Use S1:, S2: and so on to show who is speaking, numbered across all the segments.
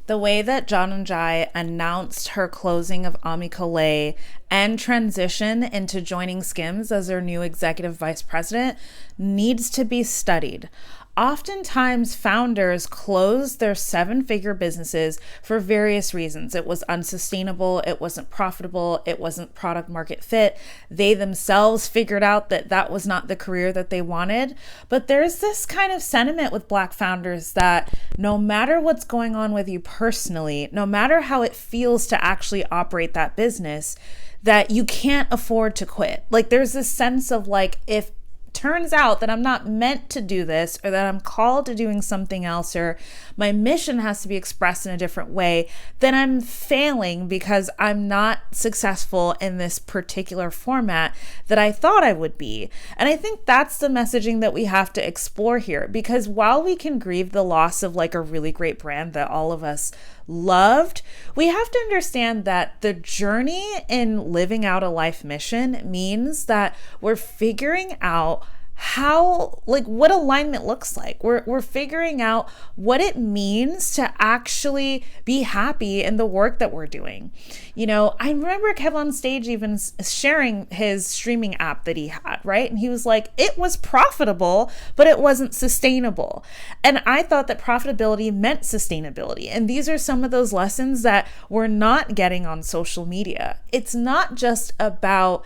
S1: The way that John and Jai announced her closing of Amicale and transition into joining Skims as their new executive vice president needs to be studied. Oftentimes, founders close their seven-figure businesses for various reasons. It was unsustainable, it wasn't profitable, it wasn't product market fit. They themselves figured out that that was not the career that they wanted. But there's this kind of sentiment with Black founders that no matter what's going on with you personally, no matter how it feels to actually operate that business, that you can't afford to quit. Like there's this sense of like, if turns out that I'm not meant to do this, or that I'm called to doing something else, or my mission has to be expressed in a different way, then I'm failing because I'm not successful in this particular format that I thought I would be. And I think that's the messaging that we have to explore here, because while we can grieve the loss of like a really great brand that all of us loved, we have to understand that the journey in living out a life mission means that we're figuring out how, like, what alignment looks like. We're figuring out what it means to actually be happy in the work that we're doing. You know, I remember Kev on stage even sharing his streaming app that he had, right? And he was like, it was profitable, but it wasn't sustainable. And I thought that profitability meant sustainability. And these are some of those lessons that we're not getting on social media. It's not just about,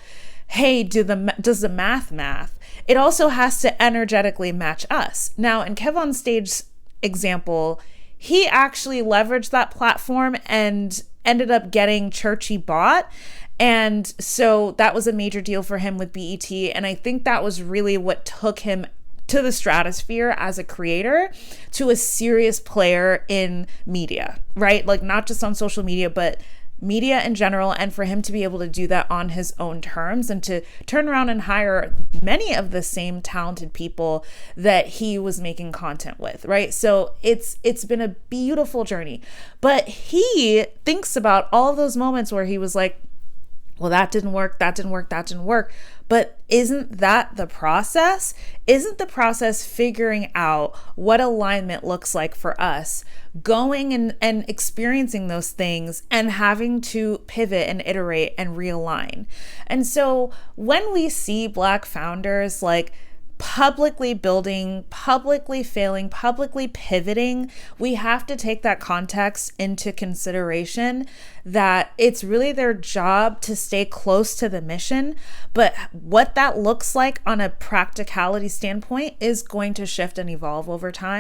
S1: hey, does the math? It also has to energetically match us. Now, in Kev on Stage's example, he actually leveraged that platform and ended up getting Churchy bought. And so that was a major deal for him with BET. And I think that was really what took him to the stratosphere as a creator, to a serious player in media, right? Like not just on social media, but media in general, and for him to be able to do that on his own terms and to turn around and hire many of the same talented people that he was making content with, right? So it's been a beautiful journey. But he thinks about all of those moments where he was like, well, that didn't work. But isn't that the process? Isn't the process figuring out what alignment looks like for us, going and experiencing those things and having to pivot and iterate and realign? And so when we see Black founders like publicly building, publicly failing, publicly pivoting, we have to take that context into consideration, that it's really their job to stay close to the mission. But what that looks like on a practicality standpoint is going to shift and evolve over time.